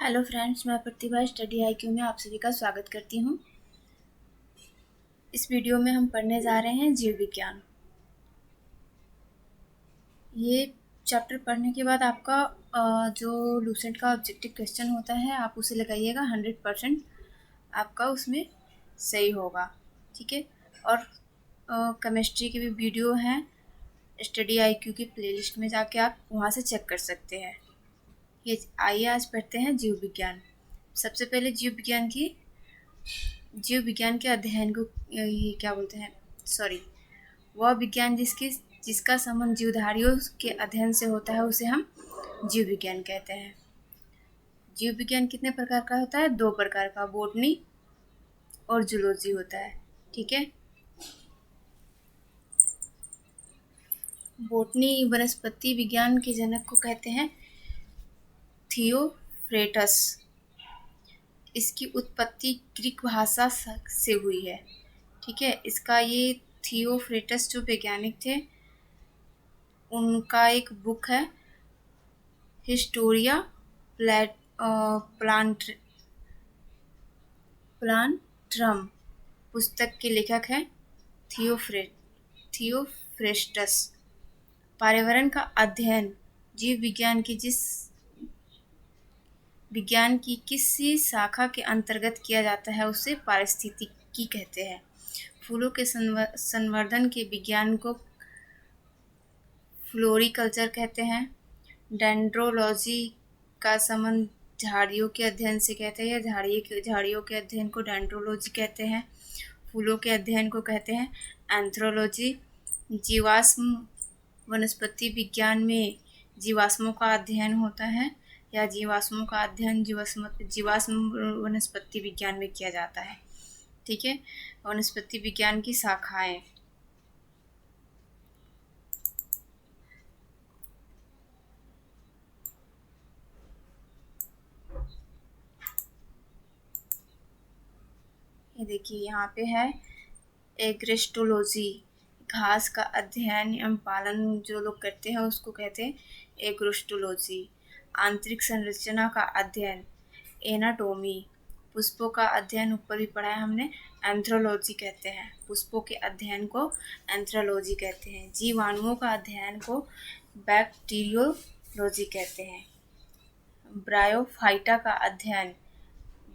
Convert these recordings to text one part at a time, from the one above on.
Hello friends, मैं प्रतिभा study IQ में आप सभी का स्वागत करती हूँ। इस वीडियो में हम पढ़ने जा रहे हैं जीव विज्ञान। ये चैप्टर पढ़ने के बाद आपका जो लूसेंट का ऑब्जेक्टिव क्वेश्चन होता है आप उसे लगाइएगा। 100% आपका उसमें सही होगा, ठीक है। और केमिस्ट्री की भी वीडियो हैं स्टडी आईक्यू की प्लेलिस्ट में, जाके आप वहाँ से चेक कर सकते हैं। ये आइए आज पढ़ते हैं जीव विज्ञान। सबसे पहले जीव विज्ञान के अध्ययन को ये क्या बोलते हैं, वह विज्ञान जिसका संबंध जीवधारियों के अध्ययन से होता है उसे हम जीव विज्ञान कहते हैं। जीव विज्ञान कितने प्रकार का होता है? 2 प्रकार का, बॉटनी और जूलॉजी होता है, ठीक है। बॉटनी वनस्पति विज्ञान के जनक को कहते हैं थियोफ्रेटस। इसकी उत्पत्ति ग्रीक भाषा से हुई है, ठीक है। इसका ये थियोफ्रेटस जो वैज्ञानिक थे उनका एक बुक है हिस्टोरिया प्लांट्रम, पुस्तक के लेखक हैं थियोफ्रेस्टस। पर्यावरण का अध्ययन जीव विज्ञान की किसी शाखा के अंतर्गत किया जाता है उसे पारिस्थितिकी कहते हैं। फूलों के संवर्धन के विज्ञान को फ्लोरिकल्चर कहते हैं। डेंड्रोलॉजी का संबंध झाड़ियों के अध्ययन से कहते हैं, झाड़ियों के अध्ययन को डेंड्रोलॉजी कहते हैं। फूलों के अध्ययन को कहते हैं एंथ्रोलॉजी। जीवाश्म वनस्पति विज्ञान में जीवाश्मों का अध्ययन होता है, या जीवाश्मों का अध्ययन जीवाश्म वनस्पति विज्ञान में किया जाता है, ठीक है। वनस्पति विज्ञान की शाखाएं ये देखिए, यहाँ पे है एग्रोस्टोलॉजी। घास का अध्ययन एवं पालन जो लोग करते हैं उसको कहते हैं एग्रोस्टोलॉजी। आंतरिक संरचना का अध्ययन एनाटोमी। पुष्पों का अध्ययन ऊपर भी पढ़ा है हमने, एंथ्रोलॉजी कहते हैं। पुष्पों के अध्ययन को एंथ्रोलॉजी कहते हैं। जीवाणुओं का अध्ययन को बैक्टीरियोलॉजी कहते हैं। ब्रायोफाइटा का अध्ययन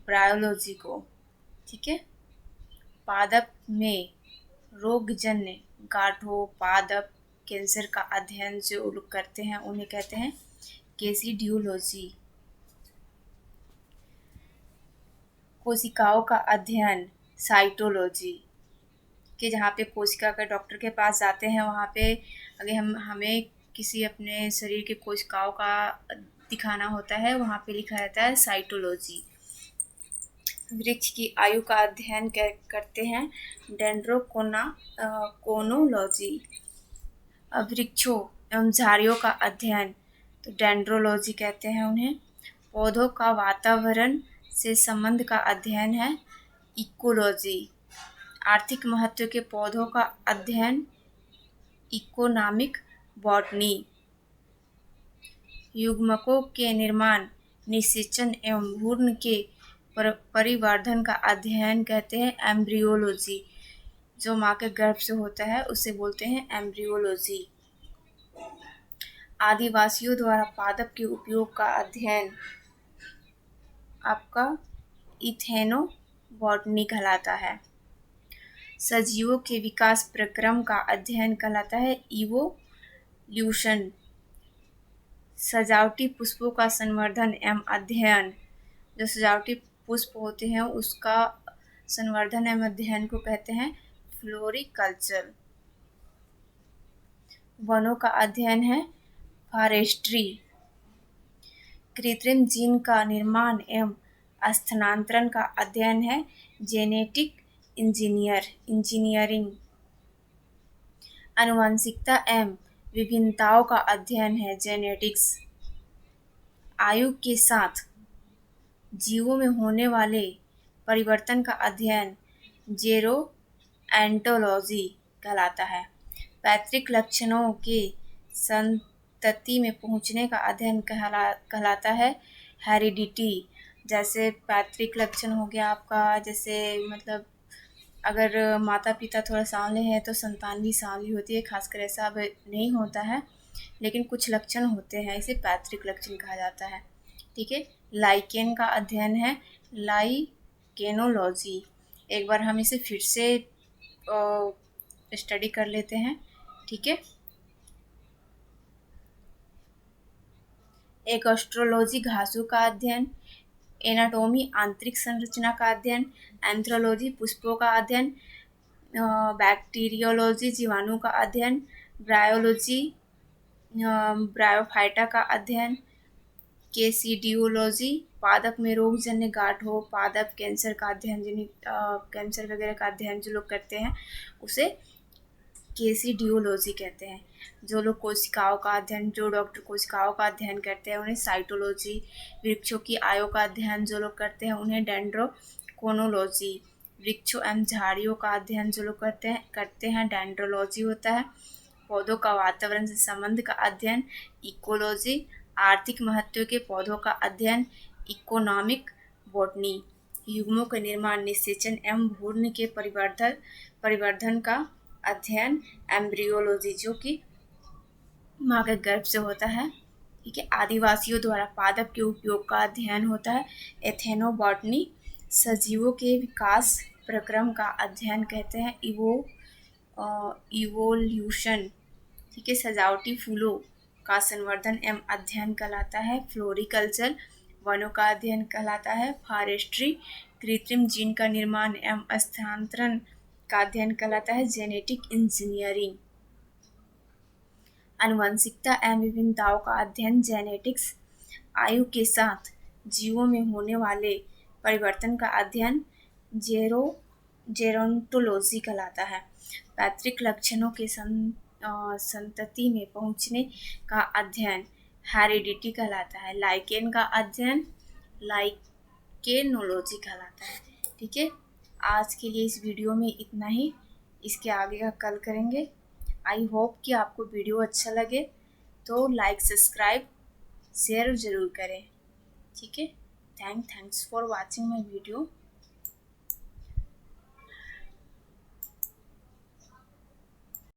ब्रायोलॉजी को, ठीक है। पादप में रोगजन्य गांठों, पादप कैंसर का अध्ययन जो लोग करते हैं उन्हें कहते हैं केसिडियोलॉजी। कोशिकाओं का अध्ययन साइटोलॉजी, कि जहाँ पे कोशिका का डॉक्टर के पास जाते हैं वहाँ पे अगर हमें किसी अपने शरीर के कोशिकाओं का दिखाना होता है वहाँ पे लिखा रहता है साइटोलॉजी। वृक्ष की आयु का अध्ययन करते हैं डेंड्रोकोनोलॉजी। वृक्षों एवं झाड़ियों का अध्ययन तो डेंड्रोलॉजी कहते हैं उन्हें। पौधों का वातावरण से संबंध का अध्ययन है इकोलॉजी। आर्थिक महत्व के पौधों का अध्ययन इकोनॉमिक बॉटनी। युग्मकों के निर्माण, निषेचन एवं भ्रूण के परिवर्धन का अध्ययन कहते हैं एम्ब्रियोलॉजी। जो माँ के गर्भ से होता है उसे बोलते हैं एम्ब्रियोलॉजी। आदिवासियों द्वारा पादप के उपयोग का अध्ययन आपका इथेनोबॉटनी कहलाता है। सजीवों के विकास प्रक्रम का अध्ययन कहलाता है इवोल्यूशन। सजावटी पुष्पों का संवर्धन एवं अध्ययन, जो सजावटी पुष्प होते हैं उसका संवर्धन एवं अध्ययन को कहते हैं फ्लोरिकल्चर। वनों का अध्ययन है फॉरेस्ट्री। कृत्रिम जीन का निर्माण एवं स्थानांतरण का अध्ययन है जेनेटिक इंजीनियरिंग। आनुवंशिकता एवं विभिन्नताओं का अध्ययन है जेनेटिक्स। आयु के साथ जीवों में होने वाले परिवर्तन का अध्ययन जेरोएंटोलॉजी कहलाता है। पैतृक लक्षणों के संतति में पहुंचने का अध्ययन कहलाता है हेरिडिटी। जैसे पैतृक लक्षण हो गया आपका, जैसे मतलब अगर माता पिता थोड़ा सांवले हैं तो संतान भी सांवली होती है। खासकर ऐसा अब नहीं होता है, लेकिन कुछ लक्षण होते हैं, इसे पैतृक लक्षण कहा जाता है। ठीक है। लाइकेन का अध्ययन है लाइकेनोलॉजी। एक बार हम इसे फिर से स्टडी कर लेते हैं। ठीक है। एक एस्ट्रोलॉजी घासों का अध्ययन, एनाटॉमी आंतरिक संरचना का अध्ययन, एंथ्रोलॉजी पुष्पों का अध्ययन, बैक्टीरियोलॉजी जीवाणु का अध्ययन, ब्रायोलॉजी ब्रायोफाइटा का अध्ययन, केसिडियोलॉजी पादप में रोगजन्य गांठ हो, पादप कैंसर का अध्ययन, जिन्हें कैंसर वगैरह का अध्ययन जो लोग करते हैं उसे केसिडियोलॉजी कहते हैं। जो लोग कोशिकाओं का अध्ययन, जो डॉक्टर कोशिकाओं का अध्ययन करते हैं उन्हें साइटोलॉजी, वृक्षों की आयु का अध्ययन जो लोग करते हैं उन्हें डेंड्रोकोनोलॉजी, वृक्षों एवं झाड़ियों का अध्ययन जो लोग करते हैं डेंड्रोलॉजी होता है। पौधों का वातावरण से संबंध का अध्ययन इकोलॉजी, आर्थिक महत्व के पौधों का अध्ययन इकोनॉमिक बॉटनी, युग्मों का निर्माण, निषेचन एवं भ्रूण के परिवर्धन का अध्ययन एम्ब्रियोलॉजी, जो कि माँ के गर्भ से होता है। ठीक है। आदिवासियों द्वारा पादप के उपयोग का अध्ययन होता है एथेनोबॉटनी, सजीवों के विकास प्रक्रम का अध्ययन कहते हैं इवोल्यूशन। ठीक है। सजावटी फूलों का संवर्धन एवं अध्ययन कहलाता है फ्लोरिकल्चर। वनों का अध्ययन कहलाता है फॉरेस्ट्री। कृत्रिम जीन का निर्माण एवं स्थानांतरण का अध्ययन कहलाता है जेनेटिक इंजीनियरिंग। आनुवंशिकता एवं विभिन्नताओं का अध्ययन जेनेटिक्स। आयु के साथ जीवों में होने वाले परिवर्तन का अध्ययन जेरोंटोलॉजी कहलाता है। पैतृक लक्षणों के संतति में पहुंचने का अध्ययन हेरिडिटी कहलाता है। लाइकेन का अध्ययन लाइकेनोलॉजी कहलाता है। ठीक है। आज के लिए इस वीडियो में इतना ही, इसके आगे का कल करेंगे। आई होप कि आपको वीडियो अच्छा लगे तो लाइक सब्सक्राइब शेयर ज़रूर करें। ठीक है। Thanks for watching my video.